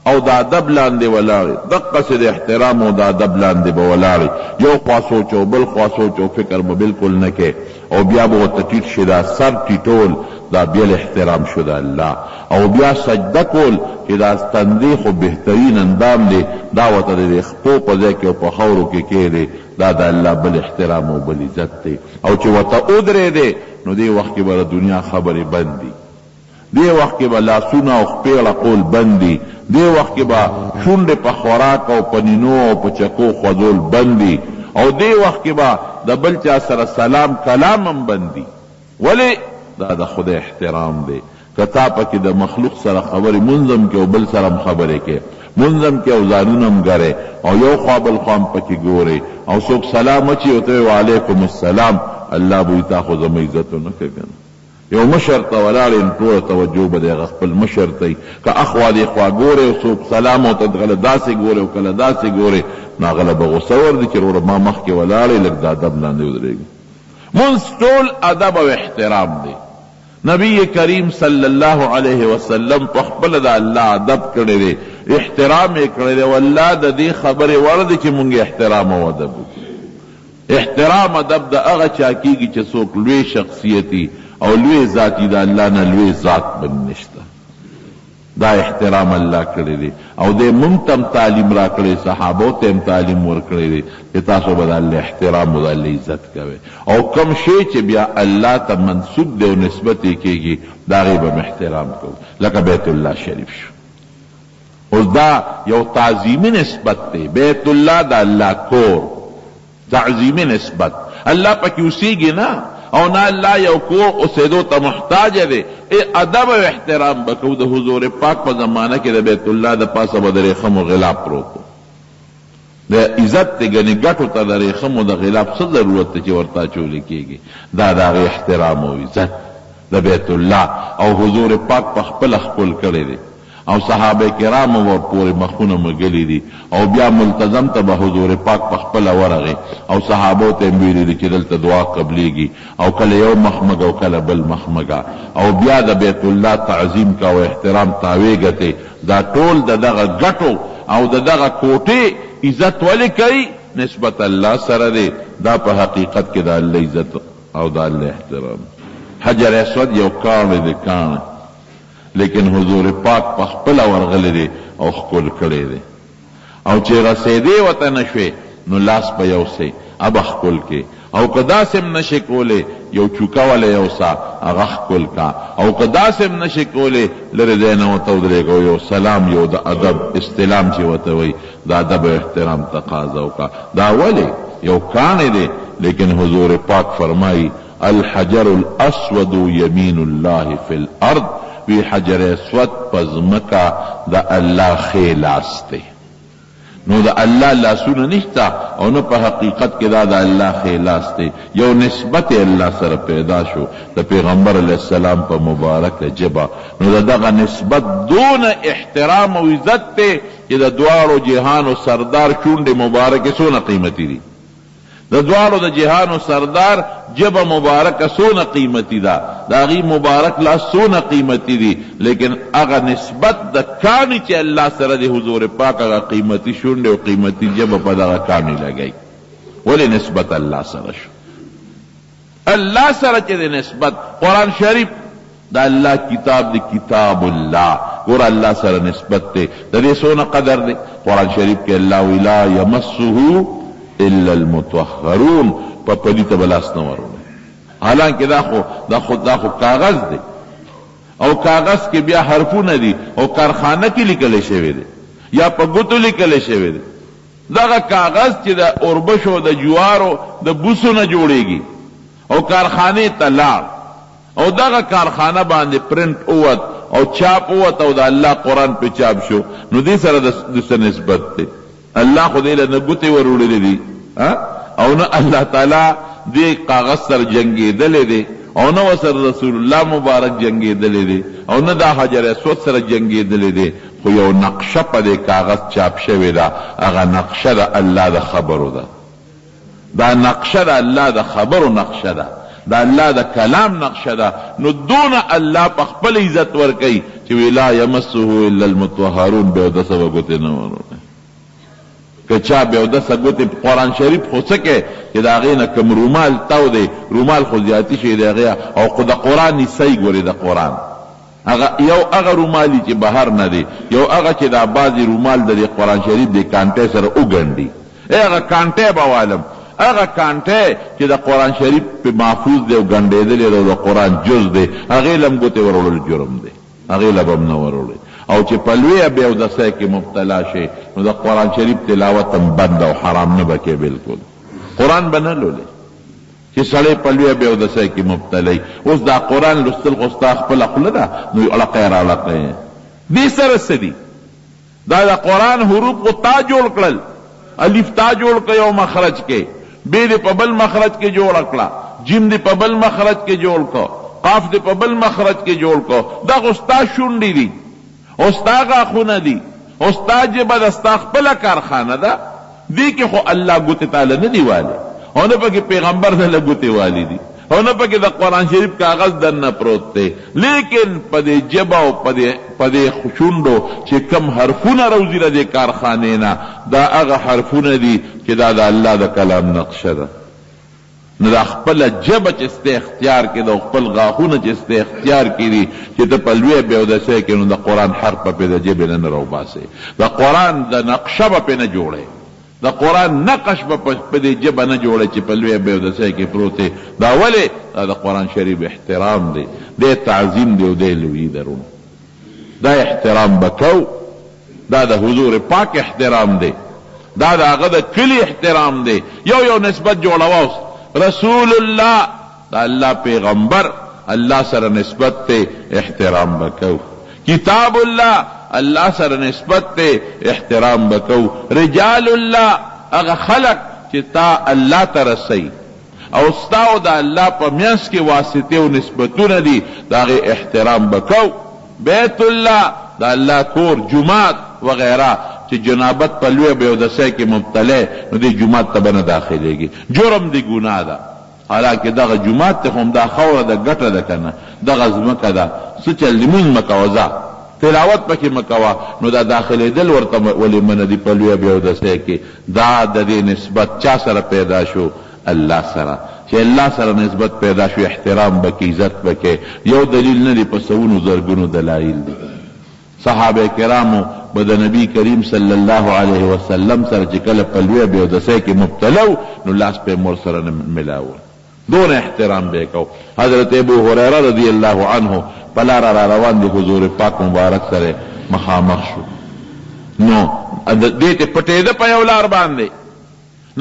او د ادب لاندې ولاړې، دقسې د احترام او د ادب لاندې به ولاړې. یو خوا سوچ او بل خوا سوچ او فکر به بالکل نه کې، او بیا به ورته ټیټ شي، دا سر ټیټول دا بیا احترام شو د الله. او بیا سجده کول چې دا تندې خو بهترین اندام دی، دا ورته د خپو په ځای کې او په خاورو کې کېدی، دا د الله بل احترام او بل عزت دی. او چې ورته ودرېدی نو دې وخت کې به د دنیا خبرې بند دي، دې وخت کې به لاسونه او خپې غړقول بند دي، دې وخت کې به شونډې په خوراک او په نینو او په چکو خوځول بند دي، او دې وخت کې به د بل چا سره سلام کلام هم بند دي. ولې؟ دا د خدای احترام دی. که تا پکې د مخلوق سره خبرې منظم کې او بل سره هم خبرې کې، منظم کې او ځانونه هم ګرې او یو خوا بل خوا هم پکې ګورې، او څوک سلام اچي او ته وعلیکم السلام، الله به تا خو زما عزت ونه کوي که نه. یو مشر ته ولاړې نو ټوله توجه به د هغه خپل مشر ته وي. که اخوا دې خوا ګورې او څوک سلام او ته کله داسې ګورې او کله داسې ګورې، نو هغه به غوسه وردي چې وروره ما مخکې ولاړې، لږ د ادب لاندې ودرېږي. مونځ ټول ادب او احترام دی. نبی کریم صلی الله علیه وسلم په خپله د الله ادب کړی دی، احترام یې کړی دی، والله د دې خبرې وړ دی چې مونږ احترام او ادب وکړو. احترام ادب د هغه چا کېږي چې څوک لوی شخصیتي او لوی ذاتی د الله نه لوی ذات بل نشته. دا احترام الله کړی دی، او دې مونږ ته هم تعلیم را کړی، صحابو ته هم تعلیم ورکړی دی چې تاسو به د الله احترام او د الله عزت کوئ، او کوم شی چې بیا الله ته منسوب دی او نسبت یې کېږي د هغې به احترام کوو. لکه بیت الله شریف شو، اوس دا یو تعظیمي نسبت دی. بیت الله د الله کور، تعظیمي نسبت. الله پکې اوسېږي نه، او نه الله یو کور اوسېدو ته محتاج دی. ادب او احترام به کوو. د حضور پاک په زمانه کې د بیت الله د پاسه به د ریخمو غلاف پروت و. د عزت دی، ګنې ګټو ته د ریخمو د غلاف څه ضرورت دی چې ورته اچولی کېږي؟ دا د هغې احترام او عزت د بیت الله. او حضور پاک په خپله ښکل کړی دی، او صحابه کرام ورپورې مخونه مږلي دي، او بیا ملتزم ته به حضور پاک په خپله ورغی، او صحابو ته یې ویلي دي چې دلته دعا قبلیږي، او کله یو مخمږ او کله بل مخمږه، او بیا د بیت الله تعظیم کا او احترام تاوې ګټې. دا ټول د دغه ګټو او د دغه کوټې عزت ولې کوي؟ نسبت الله سره دی. دا په حقیقت کې د الله عزت او د الله احترام. حجر اسود یو کاڼی دی، کاڼی، لیکن حضور پاک په خپله ورغلی دی او ښکل کړی دی، او چې رسېدې ورته نه شوې نو لاس په یو سی ابه ښکل کې، او که داسې هم نشې کولی یو چوکه وله یو سا هغه ښکل کا، او که داسې هم نشې کولی لرې ځای نه ورته ودرېږه، یو سلام، یو د ادب استلام چې ورته وایي، د ادب او احترام تقاضا وکړه. دا ولې؟ یو کاڼی دی، لیکن حضور پاک فرمایي الحجر الاسود یمین الله فی الارض، وی حجر اسود پزمکا دا اللہ خیلاس تے. نو دا اللہ لاسونه نشتا او نه په حقیقت کې دا د الله خلاص دی یو نسبت الله سره پیدا شو د پیغمبر علیه السلام په مبارک جبا نو دغه نسبت دون احترام او عزت ته چې د دواړو جهانو سردار شونډې مبارکې څونه قیمتي دي د دواړو د جهانو سردار جبه مبارکه څونه قیمتي ده د هغې مبارک لاس څونه قیمتي دي لیکن هغه نسبت د کاڼي چې الله سره د حضور پاک هغه قیمتي شونډې او قیمتي جبه په دغه کاڼي لګوي ولې نسبت الله سره شو الله سره چې د نسبت قرآن شریف د الله کتاب دی کتاب الله ګوره الله سره نسبت دی د دې څونه قدر دی قرآن شریف کې الله وی لا یمسه الا المطهرون په پلیته بلاس نه ورونه حالانکه دا خو کاغذ دی او کاغذ کې بیا حرفونه دي او کارخانه کې لیکل شوی دی یا په ګوتو لیکل شوی دی دغه کاغذ چې د اوربشو د جوارو د بوسو نه جوړیږي او کارخانه ته لاړ او دغه کارخانه باندې پرنٹ اوت او چاپ اوت او د الله قرآن په چاپ شو نو دې سره د څه نسبت دی الله خو دې له نه ګوتې وروړلې دي او نه الله تعالی دې کاغذ سره جنګېدلی دی او نه ورسره رسول الله مبارک جنګېدلی دی او نه دا حجر اسود سره جنګېدلی دی خو یو نقشه په دې کاغذ چاپ شوې ده هغه نقشه د الله د خبرو ده دا نقشه د الله د خبرو نقشه ده دا الله د کلام نقشه ده نو دون الله په خپل عزت ورکوي چې وی لا یمسه الا المطهرون به د سبا ګوتې نه ورونه که چا به د سګوتې قرآن شریف خو څه کې چې د هغې نه کوم رومال تاو دی رومال خو زیاتي شي د هغې او خو د قرآن نیسۍ ګورې د قرآن یو هغه رومالي چې بهر نه دی یو هغه چې دا بعضې رومال د قرآن شریف د کانټۍ سره وګنډي هغه کانټۍ به والم هغه کانټۍ چې د قرآن شریف په محفوظ دی او ګنډېدلی دی او د قرآن جز دی هغې له هم ګوتې وروړل جرم دی هغې له به هم نه وروړی او چې په لویه بیودسۍ کې مبتلا شي نو د قرآن شریف تلاوت هم بند او حرام نه به کې بلکل قرآن به نه لولې چې سړی په لویه بیودسۍ کې مبتلی اوس دا قرآن لوستل خو ستا خپله خوله ده نو اړقی راړقی دې سره څه دي دا د قرآن حروف خو تا جوړ کړل الف تا جوړ کړ یو مخرج کې بې دې په بل مخرج کې جوړه کړه جیم دې په بل مخرج کې جوړ کړه قاف دې په بل مخرج کې جوړ کړه دا خو ستا شونډې دي او ستا غاښونه دي او ستا ژبه د ستا خپله کارخانه ده دې کې خو الله ګوتې تاله نه دي والی او نه پکې پیغمبر نه له ګوتې والی دي او نه پکې د قرآن شریف کاغذ دننه پروت دی لیکن په دې ژبه او په دې شونډو چې کم حرفونه روزي له دې کارخانې نه دا هغه حرفونه دي چې دا د الله د کلام نقشه ده نو دا خپله ژبه چې ستا اختیار کې ده او خپل غاښونه چې ستا اختیار کې دي چې ته په لویه بیودسۍ کې نو د قرآن حرف به پې د ژبې نه راوباسې د قرآن د نقشه به پې نه جوړې د قرآن نقش به په دې ژبه نه جوړی چې په لویه بیودسۍ کې پروت دی دا ولې دا د قرآن شریف احترام دی دی تعظیم دی او دی لویي درونه دا احترام به کو دا د حضور پاک احترام دی دا د هغه د کلي احترام دی یو نسبت جوړوه رسول الله دا الله پیغمبر الله سره نسبت ته احترام بکو کتاب الله الله سره نسبت ته احترام بکو رجال الله هغه خلق چې تا الله ته رسی او ستا او د الله په منځ کې واسطې او نسبتونه دي د هغې احترام بکو بیت الله د الله کور جومات وغیره چې جنابت په لویه بیودسۍ کې مبتلی نو دې جومات ته به نه داخلېږي جرم دی ګناه ده حالانکه دغه جومات ته خو همدا خوره ده ګټه ده که نه دغه ځمکه ده څه چل لمونځ مه کوه ځه تلاوت پکې مه کوه نو دا داخلېدل ورته ولې منه دي په لویه بیودسۍ کې دا د دې نسبت چا سره پیدا شو الله سره چې الله سره نسبت پیدا شو احترام بکې عزت بکې یو دلیل نه دی په سوونو زرګونو دلایل دي صحابه کرامو به د نبی کریم صلی الله علیه وسلم سره چې کله په لویه بیودسۍ کې مبتلو نو لاس په مور سره نه ملاوه دون احترام به کو حضرت ابو هریره رضی الله عنه په لاره را روان دی حضور پاک مبارک سره مخامخ شو نو دې ته پټېده په یو لار باندې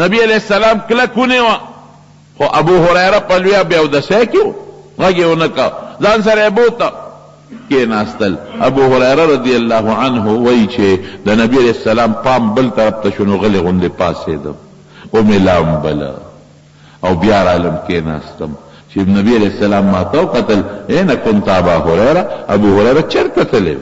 نبی علیہ السلام کلک ونیوه خو ابو هریره په لویه بیودسۍ کې و غږ یې ونه که ځان سره یې بوته کېناستل. ابو هريره رضی الله عنه وایي چې د نبی علیہ السلام پام بل طرف ته شو نو غلې غوندې پاسېدم او مې لامبله او بیا رالم کېناستم چې نبی علیہ السلام ما ته وکتل این کنت ابا هريره ابو هريره چېرته تللی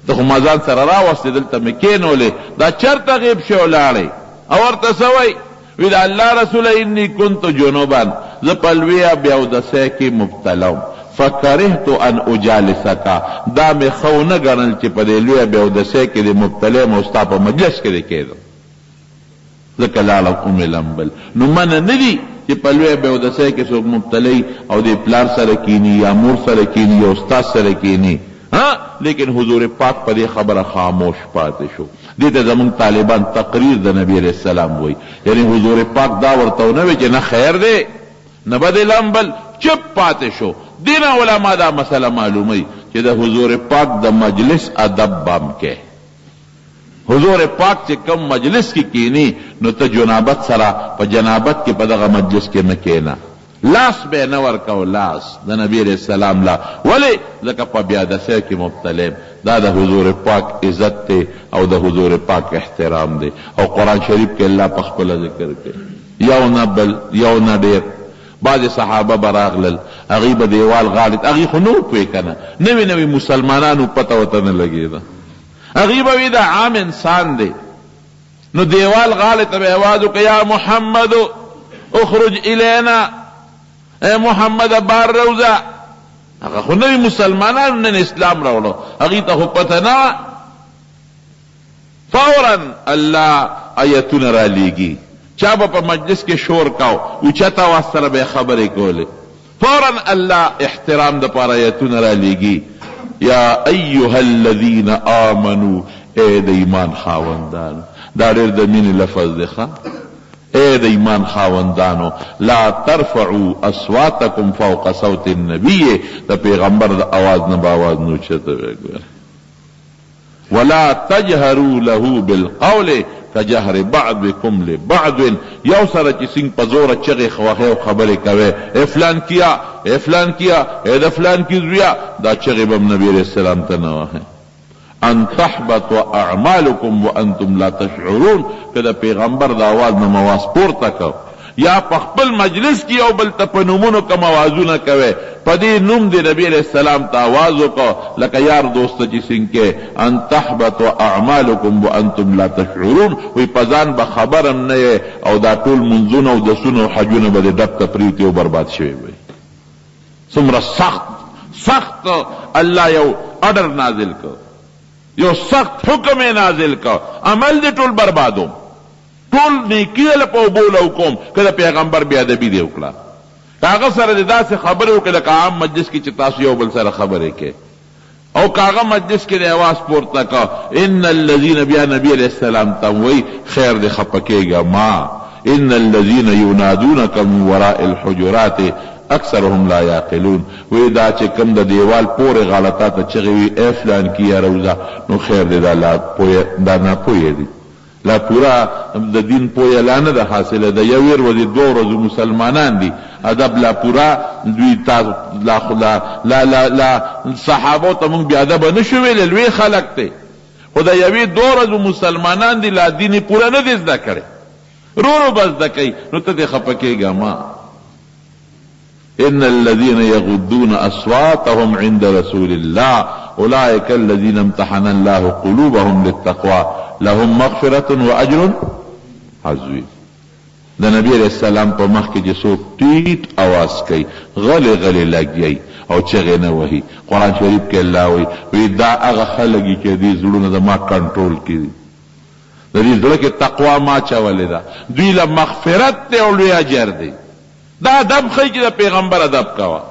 ته خو ما ځان سره راوستې دلته مې کېنولې دا چېرته غیب شو ولاړې او ورته څه وایي وی دا الله رسول انی کنت جنوبا زه په لویه بیاودسۍ کې مبتلا وم فکرهت ان اجالسکا دا مې خو نه ګڼل چې په دې لویه بیاودسۍ کې د مبتلا یم او ستا په مجلس کې دې کېدم ځکه لاړم ام لمبل نو منه نه دي چې په لویه بیاودسۍ کې څوک مبتلا او د پلار سره کینی یا مور سره کینی یا استاد سره کینی لیکن حضور پاک په دې خبره خاموش پاتې شو. دې ته زمونږ طالبان تقریر د نبی علیہ السلام وایي یعنی حضور پاک دا ورته ونه وی چې نه خیر دی نه به دې لمبل چپ پاتې شو. دینه علما دا مسله معلوموي چې د حضور پاک د مجلس ادب بام کې حضور پاک چې کم مجلس کې کینی نو ته جنابت سره په جنابت کې په دغه مجلس کې نه کینا لاس به نه ورکو لاس د نبی علیہ السلام لا ولی ځکه په بیادسۍ کې مبتلا دا د حضور پاک عزت دی او د حضور پاک احترام دی او قرآن شریف کې الله په خپله ذکر کوي یو نه بل یو نه ډېر بعضې صحابه به راغلل هغوی به دیوال غاړې هغوی خو نه وپوهې که نه نوي نوي مسلمانانو پته ورته نه لګېده هغوی به وي دا عام انسان دی نو دیوال غاړې ته به اواز وکړه یا محمد اخرج الینا اے محمد بار روزه هغه خو نوي مسلمانانو نن اسلام راوړو هغوی ته خو پته نه فورا الله آیتونه رالیږي چا به په مجلس کې شور کاو اوچت اواز سره به خبرې کولې فورا الله احترام دپاره آیتونه رالیږي یا ایها الذین آمنو اے د ایمان خاوندانو دا ډېر د مینې لفظ دی ښه اے د ایمان خاوندانو لا ترفعوا اصواتکم فوق صوت النبی د پیغمبر د آواز نه به آواز نه اوچته ولا تجهروا له بالقول کجهر بعضکم لبعض یو سره چې څنګه په زوره چغې خوښې او خبرې کوې اے فلان کیا اے فلان کیا اے د فلان کی زویا دا چغې به نبی علیہ السلام ته نه وهئ ان تحبط اعمالکم وانتم لا تشعرون که د پیغمبر د آواز نه مواز پورته کو یا په خپل مجلس کې یو بل ته په نومونو کم آوازونه کوئ په دې نوم د نبی علیہ السلام ته آواز وکړه لکه یار دوسته چې څنګه ان تحبط اعمالکم وانتم لا تشعرون وی په ځان به خبرم نه او دا ټول منځونه او دسونه او حجونه به د ډب ته پریوتي او برباد شوي وي څومره سخت الله یو اډر نازل کړ یو سخت حکم نازل کا عمل دې ټول بربادوم ټول نیکی له په بولو کوم کله پیغمبر بیا ادبی دی وکړه هغه سره د داسې خبرې وکړه لکه عام مجلس کې چې تاسو یو بل سره خبرې کې او کاغه مجلس کې د اواز پورته کا ان الذين بیا نبی علیہ السلام ته وی خیر دې خپکیږه ما ان الذين ينادونك من وراء الحجرات اکثرهم لا یاقلون وی دا چې کوم د دیوال پورې غلطات چغې وي اے فلان کی یا روزه نو خیر دې دا نه پوهې دي لا پورا د دین پوهه لا نه ده حاصله ده یو ورځې دوه ورځې مسلمانان دي ادب لا پورا دوی تاسو لا خدا لا صحابه ته مونږ بیا ادب نه شو ویل لوی خلق ته خدا یوې دوه ورځې مسلمانان دي لا دین پورا نه دي زده کړي رو بس زده کوي نو ته دې خپکیږه ما ان الذين يغضون اصواتهم عند رسول الله اولئك الذين امتحن الله قلوبهم للتقوى لهم مغفرة واجر عظیم د نبی علیہ السلام په مخ کې چې څوک ټیټ اواز کوي غلی لګي او چغې نه وهي قرآن شریف کې الله وی دا هغه خلک چې دې زړونه د ما کنټرول کړي د دې زړه کې تقوا ما چولې ده دوی له مغفرت ته او لوی اجر دی دا ادب خی چې د پیغمبر ادب کوا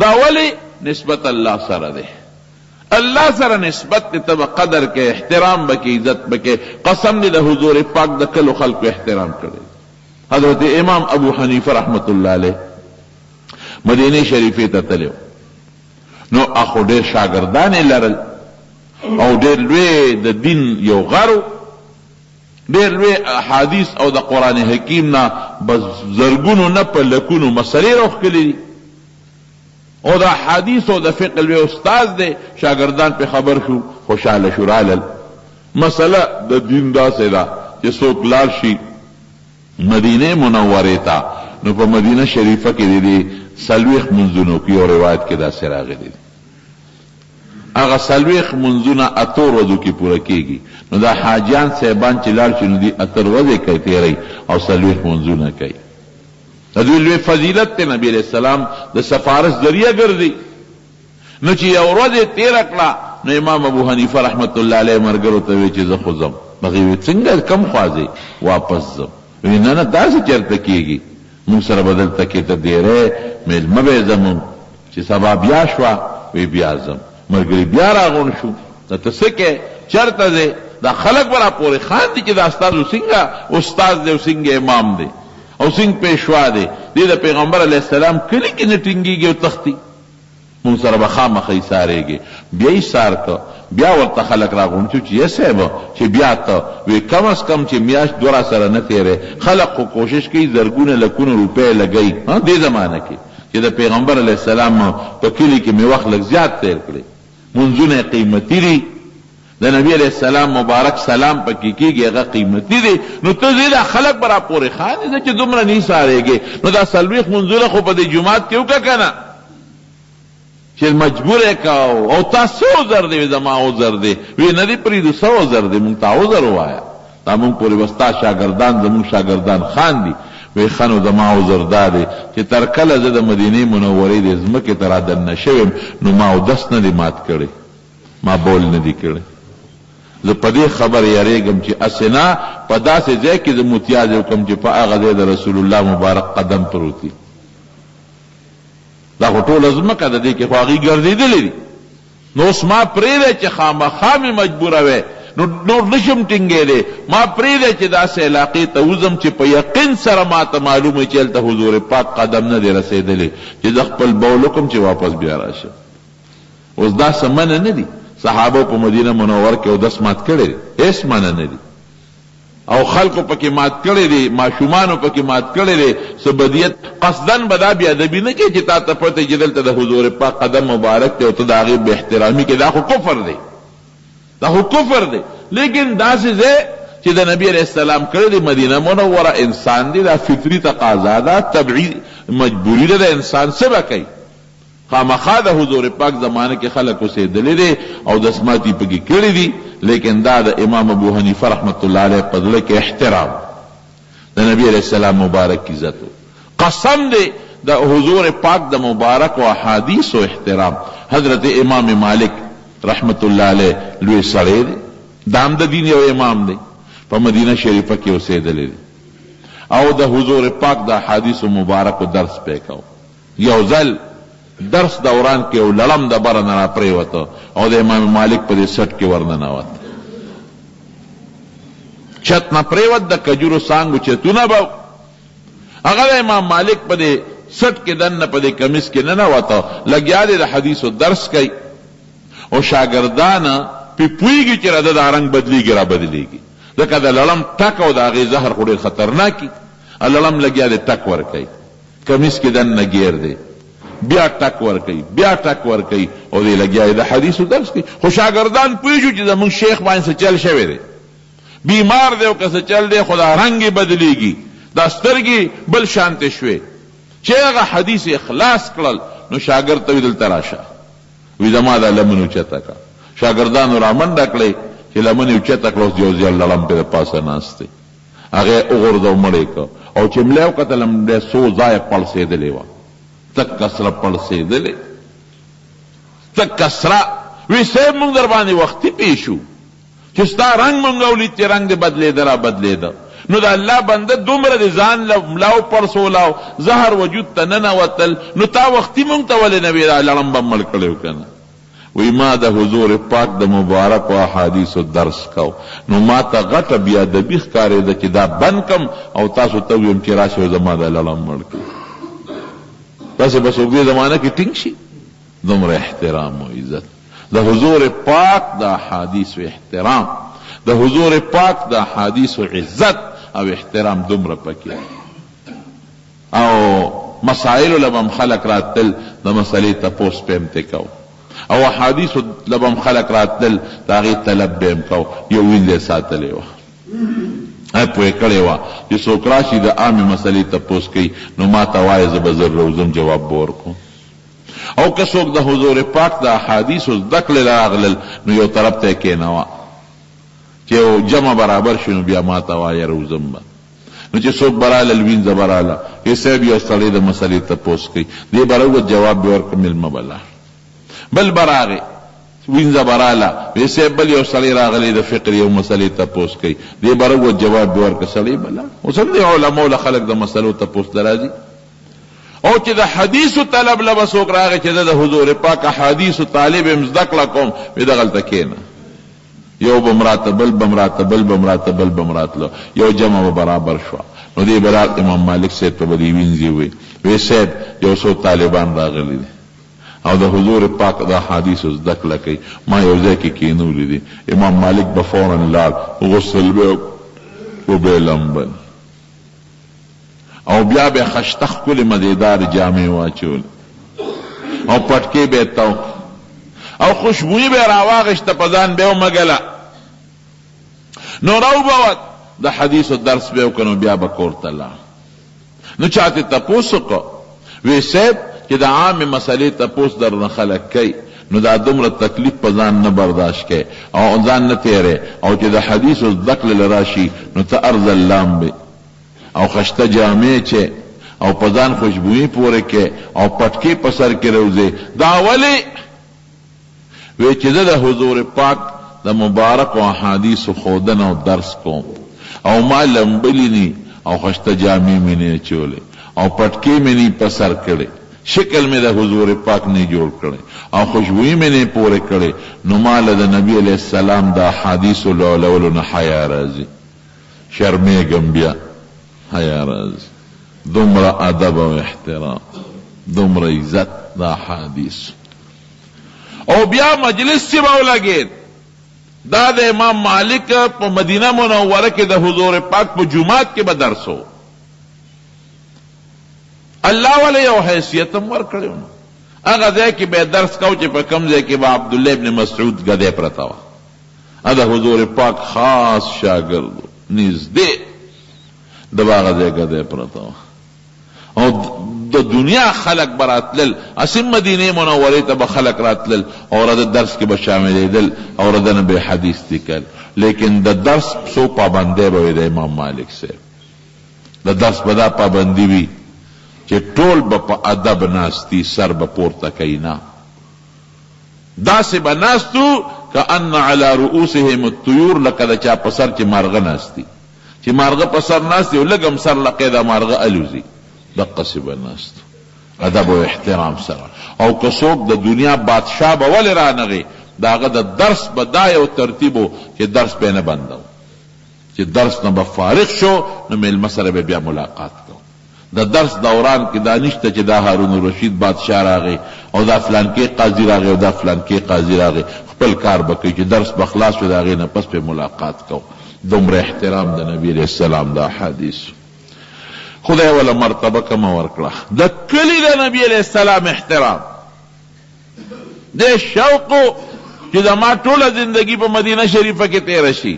دا ولی نسبت الله سره ده الله سره نسبت ته قدر کې احترام بکې عزت بکې قسم دې د حضور پاک د کلو خلق احترام کړي حضرت امام ابو حنیفه رحمت الله علیه مدینه شریفه ته تلو نو اخو ډېر شاګردان لرل او ډېر لوی د دین یو غرو ډېر لوی احادیث او د قرآن حکیم نه بس زرګونو نه په لکونو مسلې راوښکلي دي او دا حدیث او دا فقه لوی استاد دے شاگردان پہ خبر شو خوشحال شو رالل مسئلہ دا دین دا سے دا چې څوک لاړ شي مدینه منوره تا نو په مدینه شریفه کې دي سلويخ منځونو کې او روایت کې دا سره راغلي هغه سلويخ منځونه اتور ورځو کې پوره کېږي نو دا حاجیان صاحبان چې لاړ شي نو دي اتر ورځې کوي تیری او سلويخ منځونه کوي د دوی لوی فضیلت ته نبی علیہ السلام د سفارش ذریعہ ګرځي نو چې یو ورځ تیر کړه نو امام ابو حنیفه رحمت الله علیه مرګرو ته وی چې زه خو ځم بغي څنګه کم خوازي واپس ځم نه نه داسې چرته کېږي موږ سره بدل تکې ته ډېرې مېلمه به زمون چې سبا بیا شوه وی بیا ځم مرګري بیا راغون شو ته څه کې چرته دی دا خلک به راپورې خاندي چې دا استاد څنګه استاد دی او څنګه امام دی او څنګه پیشوا دی دې د پیغمبر علیه السلام کلی کې نه ټینګېږي او تختی مونږ سره به خامخا ایسارېږي بیا یې ایسار که بیا ورته خلک راغونډ شو چې یا صاحب چې بیا ته وی کم از کم چې میاشت دوه را سره نه تېرې خلک خو کوشش کوي زرګونه لکونه روپۍ لګوي دې زمانه کې چې د پیغمبر علیه السلام په کلي کې مې وخت لږ زیات تېر کړی منځونه قیمتي دي د نبی علیہ السلام مبارک سلام پکې کېږي هغه قیمتي دی نو ته ځې دا خلک به راپورې خاندي زه چې دومره نه ایسارېږې نو دا څلوېښت منځونه خو په دې جومات کې وکړه که نه چې مجبور یې کړه او تا څه عذر دی زما عذر دی وی نه دې پرېږدو څه عذر دی مونږ ته عذر ووایه دا مونږ پورې به ستا شاګردان زمونږ شاګردان خاندي وی ښه نو زما عذر دا دی چې تر کله زه د مدینې منورې د ځمکې ته رادننه شویم نو ما اودس نه دی مات کړی ما بول نه دی کړی زه په دې خبر یریږم چې اسنا په داسې ځای کې زه متیاز وکړم چې په هغه ځای د رسول الله مبارک قدم پروت دی دا خو ټوله ځمکه د دې کې خو هغې ګرځېدلې دي نو اوس ما پرېږدی چې خامخا مې مجبوره وی نو نور نشم ټینګېدی ما پرېږدی چې داسې علاقې ته وځم چې په یقین سره ما ته معلوم وي چې هلته حضور پاک قدم نه دی رسېدلی چې زه خپل بول وکړم چې واپس بیا راشم اوس دا څه منع نه دي صحابه په مدینه منور کې اودس مات کړی دی هېڅ منع نه دي او خلقو پکې مات کړی دی ماشومانو پکې مات کړی دی څه بدیت قصدن به دا بېادبي نه کوي چې تا ته پته چې دلته د حضور پاک قدم مبارک دی او ته د هغې بې احترامي کې دا خو کفر دی دا خو کفر دی لیکن داسې ځای چې د نبی علیہ السلام کړی دی مدینه منوره انسان دی دا فطري تقاضا ده طبعي مجبوري ده د انسان څه به کوي خامخا د حضور پاک زمانه کې خلک اوسېدلی دی او دسماتي پکې کړي دي لیکن دا د امام ابو حنیفه رحمت الله علیه په زړه کې احترام د نبی علیہ السلام مبارک عزت قسم دی د حضور پاک د مبارک و احادیث و احترام حضرت امام مالک رحمت الله علیه لوی سړی دی دام د دین یو امام دی په مدینه شریفه کې اوسېدلی دی او د حضور پاک د احادیث مبارک و درس پې کو یو ځل درس دوران کې او لړم د بره نه راپرېوته او د امام مالک په دې سټ کې ورننوت چت نه پرېوت د کجورو څانګو چتونه به هغه د امام مالک په دې سټ کې دننه په دې کمیس کې ننوته لګیا دی د حدیثو درس کوي او شاګردان پې پوهېږي چې راده دا رنګ بدلېږي را بدلېږي ځکه د لړم ټک او د هغې زهر خو ډېر خطرناک لړم لګیا دی ټک ورکوي کمیس کې دننه ګیر دی بیا ټک ورکوي بیا ټک ورکوي او دې لګیا د حدیثو درس کوي خو شاګردان پوهېږو چې زموږ شیخ باندې څه چل شوی دی بیمار دی او که څه چل دی خو دا رنګ یې بدلېږي دا سترګې بل شانتې شوې چې هغه حدیث اخلاص کړل نو شاګرد ته وي دلته راشه وي زما دا لمن اوچته کړه شاګردانو رامنډه کړی چې لمن یې اوچته کړه اوس یو ځای لړم پې د پاسه ناست دی هغه یې وغورځو مړی کړه او چې ملی وکتل دی څو ځایه پړسېدلې وه تک کسره پړسېدلې تک کسره وی صاحب مونږ در باندې وختي پیشو چې ستا رنګ مونږ اولید چې رنګ دې بدلېده را بدلېده نو د الله بنده دومره د ځان ملاو پړسولاو زهر وجود ته ننوتل نو تا وختي مونږ ته ولې نبي دا لړم به مړ کړی و که نه وی ما د حضور پاک د مبارک و احادیثو درس کو نو ما ته غټه بیادبي ښکارېده چې دا بند کم او تاسو ته ویم چې راشئ زما دا لړم مړ کړي تاسې به څوک دې زمانه کې ټینګ شي دومره احترام و عزت د حضور پاک د احادیث و احترام د حضور پاک د احادیث و عزت او احترام دومره پکې او مسائل لبم خلق راتل د مسئلې تپوس پم ته کو او حدیث لبم خلق راتل داغي طلب بهم کو یو ویل ساتلې و په کړه وا چې څوک راشي د عامه مسئلې تپوس کوي نو ما ته وایي زه به زر روزم جواب ورکوم او که څوک د حضور پاک د احادیث ذکر راغلل نو یو طرف ته کېناوه چې یو جمع برابر شنو بیا ما ته وایي روزم به نو چې څوک براله لوین زبراله یې صاحب یو سړی د مسئلې تپوس کوي دې برابر جواب ورکړم ملما بلا بل براغه وین زبراله یې صاحب بل یو سړی راغلی د فقر یو مسئلې تپوس کوي دې برابر جواب ورکړ سړی بلا اوسم دې علماء له خلق د مسئلو تپوس درازي او چې د حدیث طلب لبا څوک راغی چې د حضور پاک حدیث طالب مزدق لكم وی دغلت کېنه یو بمراتبل بمراتلو یو جمع برابر شو نو دی برات امام مالک سید په بدی وینځي وی سید یو څو طالبان راغلي دي او د حضور پاک د حدیث ذکر لکې ما یو ځکه کینول دي امام مالک بفورا لاړ غسل به او به لمبل او بیا به خشتخ کل مزیدار جامع واچول او پټکی به تاو او خوشبوئی به راواغشت پزان به مګلا نو راو بوت د حدیث او درس به وکنو بیا به کورتلا نو چاته تاسو کو وی سید چې د عام مسلې تاسو در خلق کوي نو دا دومره تکلیف پزان نه برداشت کوي او ځان نه تیرې او چې د حدیث او ذکر لراشي نو ته ارض اللام به او خشته جامع چه او پزان خوشبوئی پوره کې او پټکی په سر کې روزه دا ولی وی چې د حضور پاک د مبارک او احادیث خودن او درس کوم او ما لمبلینی او خشته جامع مې نه چولې او پټکی مې نه په سر کړې شکل مې د حضور پاک نه جوړ کړې او خوشبوئی مې نه پوره کړې نو مال د نبی علیہ السلام د احادیث لولو نه حیا راځي شرمېږم بیا حیا راځي دومره ادب او احترام دومره عزت د احادیث او بیا مجلس چې باولګید دا د امام مالک په مدینه منوره کې د حضور پاک په جمعات کې به درسو الله ولی یو حیثیت هم ورکړی هغه ځای کې به درس کو چې په کوم ځای کې به عبدالله ابن مسعود ګدی پرته وه د حضور پاک خاص شاګرد نږدې د باغ ځای ګدی پرته وه او د دنیا خلق براتلل اسیم مدینه منوره ته به خلق راتلل او د درس کې به شاملېدل او ردنه به حدیث لیکل لیکن د درس سو پابندې به د امام مالک سره د درس به دا پابندي وي چې ټول به په ادب ناستی سر به پورته کوي نه داسې به ناستو کأن علی رؤوسهم الطیور لکه د چا په سر چې مارغه ناستی چې مارغه په سر ناستی او لږم سر لقې د مارغه الوزي دقسی بناست ادب و احترام سره او که څوک د دنیا بادشاہ به ولې رانغی داغه د درس به دا یو ترتیبو چې درس به نه بندو چې درس نه به فارغ شو نو میلمه سره به بیا ملاقات کو د درس دوران کې دا نشته چې دا هارون رشید بادشاہ راغی او دا فلان کې قاضي راغی او دا فلان کې قاضي راغی خپل کار به کوي چې درس به خلاص شو دا غي نه پس په ملاقات کو دومره احترام د نبی علیہ السلام دا حدیث خدای ولا مرتبه کما ورکړه د کلی د نبی علیہ السلام احترام د شوق چې د ما ټوله زندگی په مدینه شریفه کې تیر شي